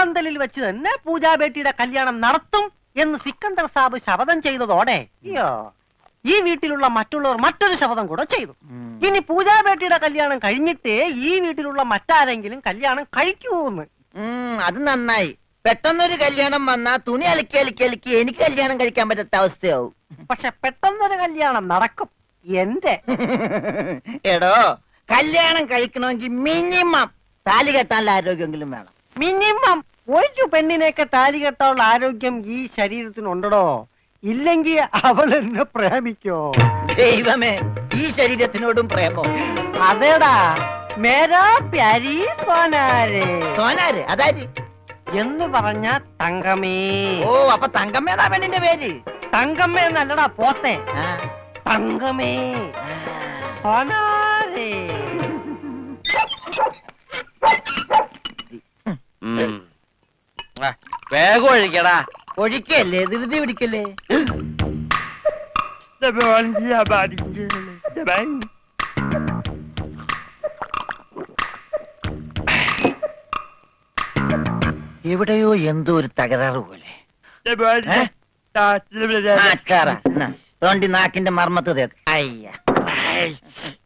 പൂപ്പന്തലിൽ വെച്ച് തന്നെ പൂജാബേട്ടിയുടെ കല്യാണം നടത്തും എന്ന് സിക്കന്ദർ സാബ് ശപഥം ചെയ്തതോടെ അയ്യോ ഈ വീട്ടിലുള്ള മറ്റുള്ളവർ മറ്റൊരു ശപഥം കൂടെ ചെയ്തു. ഇനി പൂജാബേട്ടിയുടെ കല്യാണം കഴിഞ്ഞിട്ടേ ഈ വീട്ടിലുള്ള മറ്റാരെങ്കിലും കല്യാണം കഴിക്കൂന്ന്. അത് നന്നായി. പെട്ടെന്നൊരു കല്യാണം വന്നാ തുണി അലക്കി അലക്കി അലക്കി എനിക്ക് കല്യാണം കഴിക്കാൻ പറ്റാത്ത അവസ്ഥയാവും. പക്ഷെ പെട്ടെന്നൊരു കല്യാണം നടക്കും എന്റെ. എടോ, കല്യാണം കഴിക്കണമെങ്കിൽ മിനിമം താലി കെട്ടാനുള്ള ആരോഗ്യമെങ്കിലും വേണം. മിനിമം ഒരു പെണ്ണിനെയൊക്കെ താലി കെട്ടാനുള്ള ആരോഗ്യം ഈ ശരീരത്തിനുണ്ടോ? ഇല്ലെങ്കിൽ അവൾ എന്നെ പ്രേമിക്കോ? ദൈവമേ, ഈ ശരീരത്തിനോടും പ്രേമോ? അതേടാ, മേരാ പ്യാരി സോനാരെ. സോനാര് അതായത് എന്ന് പറഞ്ഞ തങ്കമേ. ഓ, അപ്പൊ തങ്കമ്മേതാ പെണ്ണിന്റെ പേര്? തങ്കമ്മ എന്നല്ലടാ പോത്തെ, തങ്കമേ സോനാരെ. വേഗം ഒഴിക്കടാ. ഒഴിക്കല്ലേ, ധൃതി പിടിക്കല്ലേ. എവിടെയോ എന്തോ ഒരു തകരാറ് പോലെ. തോണ്ടി നാക്കിന്റെ മർമ്മത്ത് തേക്ക്. അയ്യ,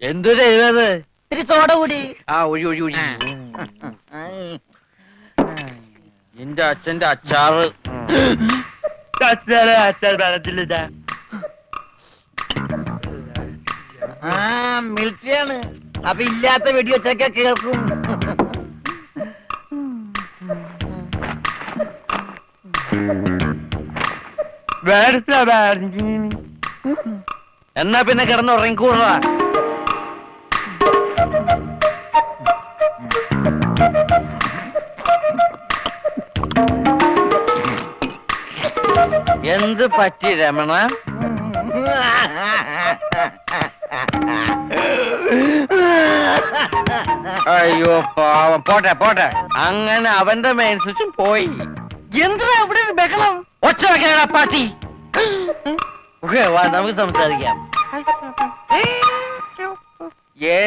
എന്തൊരു എഴുപത്. ഇത്തിരി സോഡ കൂടി. ആ ഒഴി ഒഴി ഒഴി. നിന്റെ അച്ഛന്റെ അച്ചാറ്. മിലിറ്ററിയാണ്, അപ്പൊ ഇല്ലാത്ത വെടിവെച്ചൊക്കെ കേൾക്കും. എന്നാ പിന്നെ കിടന്ന് ഉറങ്ങിക്കൂടാ. എന്ത് പറ്റി രമണ? അയ്യോ പാവം. പോട്ടെ പോട്ടെ. അങ്ങനെ അവന്റെ മെയിൻ സ്വിച്ചും പോയി. എന്താ ഇവിടെ ഒരു ബഹളം? ഒച്ച വെക്കണ പാട്ടി. വാ, നമുക്ക് സംസാരിക്കാം.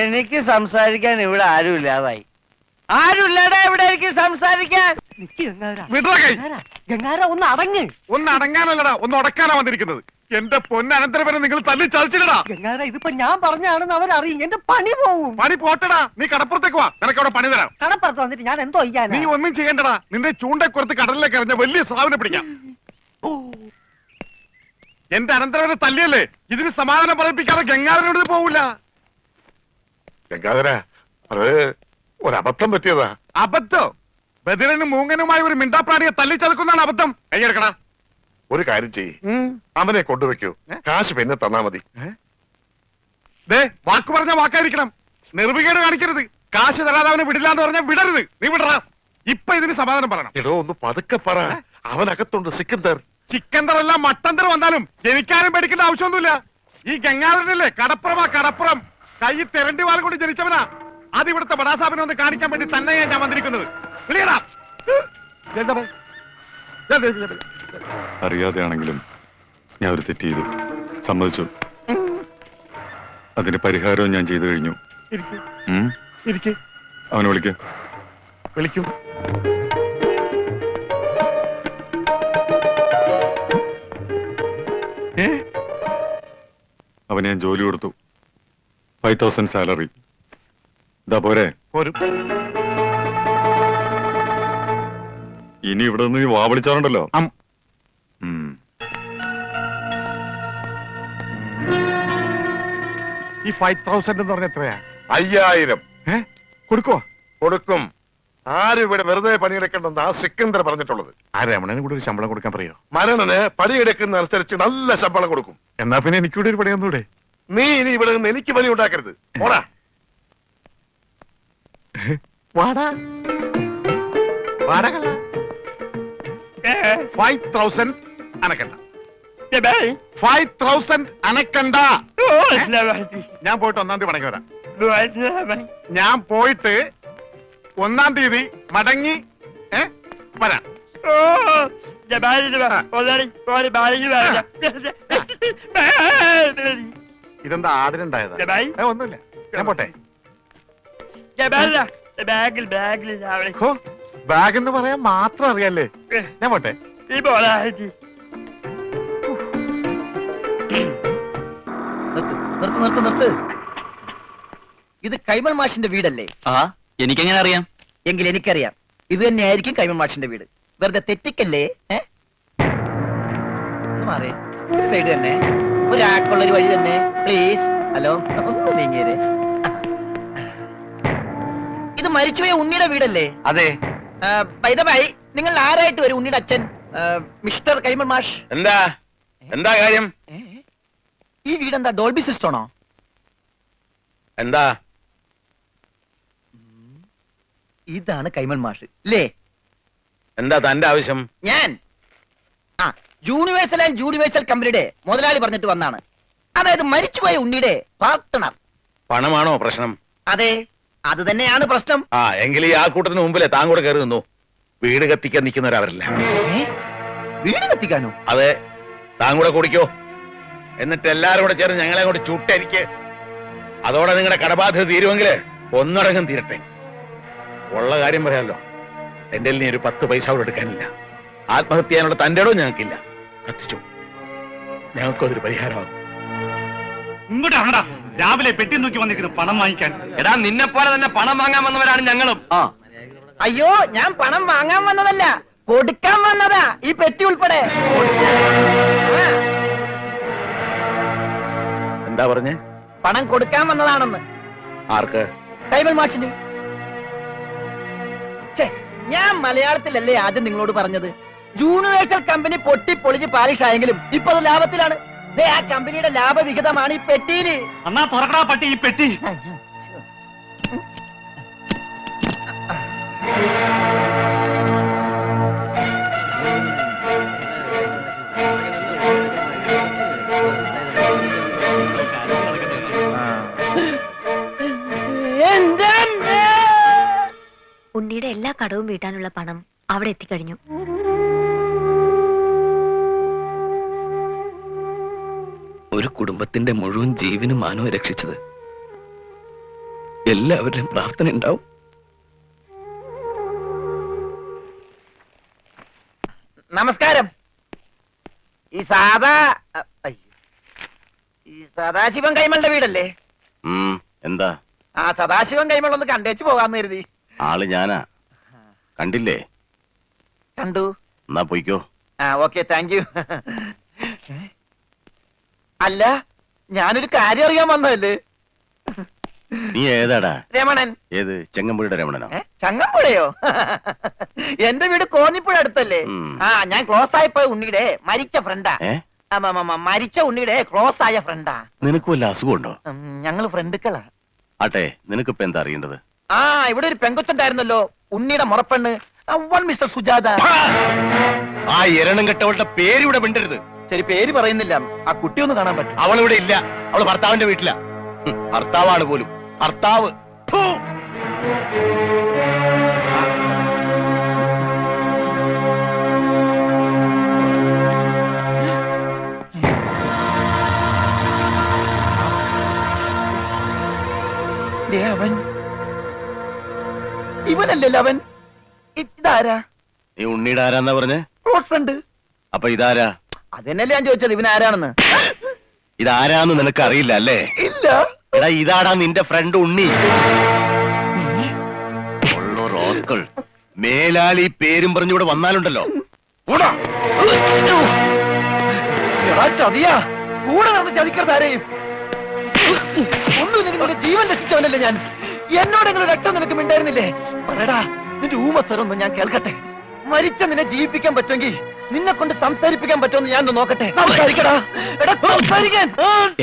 എനിക്ക് സംസാരിക്കാൻ ഇവിടെ ആരുമില്ലാതായി. ആരുമില്ലടാ ഇവിടെ എനിക്ക് സംസാരിക്കാൻ. ഗംഗാര ഒന്ന് അടങ്ങ്. ഒന്ന് അടങ്ങാനല്ലടാ, ഒന്ന് ഉടക്കാനാ വന്നിരിക്കുന്നത്. എന്റെ പൊന്നനന്തരവനെ നിങ്ങൾ തല്ലി ചതിച്ചില്ലടാ. ഗംഗാര ഇതിപ്പോ ഞാൻ പറഞ്ഞാണെന്ന് അവരറിയും, എന്റെ പണി പോവും. പണി പോട്ടടാ, നീ കടപ്പുറത്തേക്ക് വാ, നിനക്ക് അവിടെ പണി തരാം. കടപ്പുറത്ത് വന്നിട്ട് ഞാൻ എന്തോ ചെയ്യാൻ? നീ ഒന്നും ചെയ്യണ്ടടാ, നിന്റെ ചൂണ്ടക്കുറത്ത് കടലിലേക്ക് എറിഞ്ഞ വലിയ സ്രാവിനെ പിടിക്കാം. എന്റെ അനന്തരവനെ തല്ലിയല്ലേ, ഇതിന് സമാധാനം പറയിപ്പിക്കാതെ ഗംഗാധരനോട് പോവില്ല. ഗംഗാധര, അത് ഒരബദ്ധം പറ്റിയതാ. അബദ്ധോ? ബദിരനും മൂങ്ങനുമായി ഒരു മിണ്ടാപ്രാണിയെ തല്ലിച്ചതക്കുന്നതാണ് അബദ്ധം. കൈയെടുക്കടാ. ഒരു കാര്യം ചെയ്യ്, അവനെ കൊണ്ടുവയ്ക്കൂ, കാശ് പിന്നെ തന്നാ മതി. വാക്ക് പറഞ്ഞ വാക്കായിരിക്കണം, നിർവികേട് കാണിക്കരുത്. കാശ് തരാതെ അവനെ വിടില്ലാന്ന് പറഞ്ഞാൽ വിടരുത്. നീ വിടറാ. ഇപ്പൊ ഇതിന് സമാധാനം പറയണം. എടോ, ഒന്ന് പതുക്കെ പറ. അവനകത്തുണ്ട് സിക്കന്ദർ. ചിക്കന്തർ അല്ല മട്ടന്തർ വന്നാലും ജനിക്കാനും പേടിക്കേണ്ട ആവശ്യമൊന്നുമില്ല. ഈ ഗംഗാധരനല്ലേ കടപ്പുറമാ, കടപ്പുറം. കൈ തെരണ്ടി വാൽ കൊണ്ട് ജനിച്ചവനാ. അത് ഇവിടുത്തെ ബടാസാബിനെ ഒന്ന് കാണിക്കാൻ വേണ്ടി തന്നെയാണ് ഞാൻ വന്നിരിക്കുന്നത്. അറിയാതെയാണെങ്കിലും ഞാൻ ഒരു തെറ്റ് ചെയ്തു, സമ്മതിച്ചു. അതിന് പരിഹാരവും ഞാൻ ചെയ്തു കഴിഞ്ഞു. അവനെ വിളിക്കും. അവന് ഞാൻ ജോലി കൊടുത്തു. 5000 സാലറി. ഇതാ പോരെ? ഇനി ഇവിടെ നിന്ന് നീ വാവിളിച്ചാറുണ്ടല്ലോ. ഈ 5000 എന്ന് പറഞ്ഞ എത്രയാ? 5000. കൊടുക്കോ? കൊടുക്കും. ആരും ഇവിടെ വെറുതെ പണിയെടുക്കണ്ടെന്ന് ആ സിക്കന്ദർ പറഞ്ഞിട്ടുള്ളത്. ആ രമണന് കൂടെ ഒരു ശമ്പളം കൊടുക്കാൻ പറയോ? മരണന് പണിയെടുക്കുന്ന അനുസരിച്ച് നല്ല ശമ്പളം കൊടുക്കും. എന്നാ പിന്നെ എനിക്കൂടെ ഒരു പണിയൊന്നൂടെ? നീ ഇനി ഇവിടെ നിന്ന് എനിക്ക് പണി ഉണ്ടാക്കരുത്. പോടാ. വാടാ. 5000 അനക്കണ്ട. 5000 അനക്കണ്ട. ഞാൻ പോയിട്ട് 1-ാം തീയതി മടങ്ങി വരാം. ഞാൻ പോയിട്ട് 1-ാം തീയതി മടങ്ങി വരാം. ഇതെന്താ ആടിനുണ്ടായതാ? ഒന്നുമില്ല, ഞാൻ പോട്ടെ. ബാഗ് എന്ന് പറയാൻ മാത്രം അറിയാല്ലേ. ഞാൻ പോട്ടെ. നിർത്ത്. ഇത് കൈമൾ മാഷിന്റെ വീടല്ലേ? എനിക്കെങ്ങനെ അറിയാം? എങ്കിൽ എനിക്കറിയാം, ഇത് തന്നെയായിരിക്കും കൈമൾ മാഷിന്റെ വീട്. വെറുതെ തെറ്റിക്കല്ലേ. മാറിയേ, സൈഡ് തന്നെ, ഒരാൾക്കുള്ളൊരു വഴി തന്നെ, പ്ലീസ്. ഹലോ, ഒന്ന് നീങ്ങിയേ. ഇത് മരിച്ചുപോയ ഉണ്ണിയുടെ വീടല്ലേ? അതെ. ബൈ ദ ബൈ, നിങ്ങൾ ആരായിട്ട് വരും? ഉണ്ണിയുടെ അച്ഛൻ മിസ്റ്റർ കൈമൾ മാഷ്. എന്താ കാര്യം? ഈ വീടെന്താ ഡോൾബി സിസ്റ്റമാണോ? എന്താ? ഇതാണ് കൈമൾ മാഷ് അല്ലേ? എന്താ തന്റെ ആവശ്യം? ഞാൻ യൂണിവേഴ്സൽ ആൻഡ് യൂണിവേഴ്സൽ കമ്പനിയുടെ മുതലാളി പറഞ്ഞിട്ട് വന്നാണ്. അതായത് മരിച്ചുപോയ ഉണ്ണിയുടെ പാർട്ട്ണർ. പണമാണോ പ്രശ്നം? അതെ, അത് തന്നെയാണ് പ്രശ്നം. എങ്കിൽ ഈ ആൾക്കൂട്ടത്തിന് മുമ്പിലെ താൻ കൂടെ കയറി നിന്നു. വീട് കത്തിക്കാൻ നിൽക്കുന്നവരവരല്ല. വീട് കത്തിക്കാനോ? അതെ, താൻ കൂടെ കുടിക്കോ. എന്നിട്ട് എല്ലാരും കൂടെ ചേർന്ന് ഞങ്ങളെ കൂടെ ചുട്ടെനിക്ക്. അതോടെ നിങ്ങളുടെ കടബാധ്യത തീരുമെങ്കിൽ ഒന്നടങ്കം തീരട്ടെ. ഉള്ള കാര്യം പറയാമല്ലോ, എന്റെ ഇനി ഒരു 10 പൈസ കൂടെ എടുക്കാനില്ല. ആത്മഹത്യ ചെയ്യാനുള്ള തന്റെ ഇടവും ഞങ്ങൾക്കില്ല. കത്തിച്ചു, ഞങ്ങൾക്കതൊരു പരിഹാരമാകും. ഇങ്ങോട്ടാണടാ രാവിലെ പെട്ടി നോക്കി വന്നിരിക്കുന്നു പണം വാങ്ങിക്കാൻ. എടാ, നിന്നെ പോലെ തന്നെ പണം വാങ്ങാൻ വന്നവരാണ് ഞങ്ങളും. അയ്യോ, ഞാൻ പണം വാങ്ങാൻ വന്നതല്ല, കൊടുക്കാൻ വന്നതാ. ഈ പെട്ടി ഉൾപ്പെടെ. എന്താ പറഞ്ഞേ? പണം കൊടുക്കാൻ വന്നതാണെന്ന്. ആർക്ക്? കൈമൾ മാഷിന്. ഞാൻ മലയാളത്തിലല്ലേ ആദ്യം നിങ്ങളോട് പറഞ്ഞത്? യൂണിവേഴ്സൽ കമ്പനി പൊട്ടിപ്പൊളിഞ്ഞ് പാലിഷായെങ്കിലും ഇപ്പൊ അത് ലാഭത്തിലാണ്. ആ കമ്പനിയുടെ ലാഭവിഹിതമാണ് ഈ പെട്ടിയില്. എന്നാ തുറക്കടാ പട്ടി ഈ പെട്ടി. ഉണ്ണിയുടെ എല്ലാ കടവും വീട്ടാനുള്ള പണം അവിടെ എത്തിക്കഴിഞ്ഞു. ഒരു കുടുംബത്തിന്റെ മുഴുവൻ ജീവനും മാനവും രക്ഷിച്ചത് എല്ലാവരുടെയും പ്രാർത്ഥന ഉണ്ടാവും. നമസ്കാരം. ഈ സദാശിവൻ കൈമളുടെ വീടല്ലേ? എന്താ? സദാശിവൻ കൈമൾ ഒന്ന് കണ്ടേച്ചു പോകാന്ന് കരുതി. ആള് ഞാനാ. കണ്ടില്ലേ? കണ്ടു. എന്നാ പോയിക്കോ. Okay, thank you. അല്ല, ഞാനൊരു കാര്യം അറിയാൻ വന്നതല്ലേ. നീ ഏതാടാ? രമണൻ. ഏത്? ചെങ്ങമ്പുഴയുടെ രമണനോ? ചങ്ങമ്പുഴയോ? എന്റെ വീട് കോന്നിപ്പുഴ അടുത്തല്ലേ? ഞാൻ ക്ലോസ് ആയപ്പോയ ഉണ്ണിയുടെ മരിച്ച ഫ്രണ്ടാ. മരിച്ച ഉണ്ണിയുടെ ക്ലോസ് ആയ ഫ്രണ്ടാ. നിനക്ക് വല്ല അസുഖമുണ്ടോ? ഞങ്ങള് ഫ്രണ്ടുക്കളാ. ആട്ടെ, നിനക്കിപ്പോ എന്താ അറിയേണ്ടത്? ഇവിടെ ഒരു പെങ്കൊച്ചുണ്ടായിരുന്നല്ലോ, ഉണ്ണിയുടെ മുറപ്പെണ്ണ്, മിസ്റ്റർ സുജാത. ആ എരണം കെട്ടവളുടെ പേര് ഇവിടെ മിണ്ടരുത്. ശരി, പേര് പറയുന്നില്ല. ആ കുട്ടി ഒന്ന് കാണാൻ പറ്റും? അവളിവിടെ ഇല്ല. അവള് ഭർത്താവിന്റെ വീട്ടിലാ. ഭർത്താവാണ് പോലും. ഭർത്താവ്. അവൻ ഇവനല്ലല്ലോ. അവൻ ഇതാരാ? നീ ഉണ്ണിയുടെ ആരാന്നാ പറഞ്ഞേ? Close friend. അപ്പൊ ഇതാരാ? അതെന്നല്ലേ ഞാൻ ചോദിച്ചത്, ഇവനാരാണെന്ന്. ഇതാരാന്ന് നിനക്ക് അറിയില്ല അല്ലേ? ഇല്ല. എടാ, ഇതാടാ നിന്റെ ഫ്രണ്ട് ഉണ്ണി. റോസ്കൾ മേലാൽ ഈ പേരും പറഞ്ഞിവിടെ വന്നാലുണ്ടല്ലോ. ചതിയാ, കൂടെ നടന്ന് ചതിക്കരുത് ആരെയും. ഒന്നും നിങ്ങളുടെ ജീവൻ രക്ഷിച്ചവനല്ലേ ഞാൻ. എന്നോടെങ്കിലും രക്തം നിനക്ക് മിണ്ടായിരുന്നില്ലേ? പറയടാ, നിന്റെ ഊമസ്വരൊന്നും ഞാൻ കേൾക്കട്ടെ. മരിച്ച നിന്നെ ജീവിപ്പിക്കാൻ പറ്റുമെങ്കിൽ നിന്നെ കൊണ്ട് സംസാരിപ്പിക്കാൻ പറ്റുമെന്ന് ഞാൻ നോക്കട്ടെ. സംസാരിക്കടാ. എടാ, സംസാരിക്കാൻ.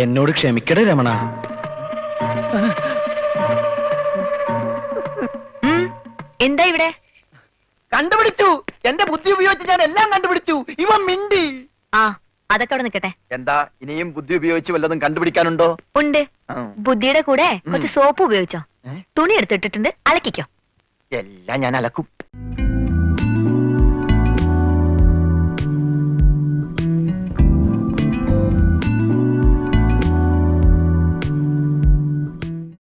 എന്നോട് ക്ഷമിക്കടേ രമണ. എന്താ ഇവിടെ? കണ്ടുപിടിച്ചു. എന്റെ ബുദ്ധി ഉപയോഗിച്ച് ഞാൻ എല്ലാം കണ്ടുപിടിച്ചു. ഇവൻ മിണ്ടി. അതൊക്കെ അവിടെ നിൽക്കട്ടെ. എന്താ, ഇനിയും ബുദ്ധി ഉപയോഗിച്ച് വല്ലതും കണ്ടുപിടിക്കാനുണ്ടോ? ഉണ്ട്. ബുദ്ധിയുടെ കൂടെ കുറച്ച് സോപ്പ് ഉപയോഗിച്ചോ. തുണി എടുത്തിട്ടിട്ടുണ്ട്, അലക്കിക്കോ. എല്ലാം ഞാൻ അലക്കും.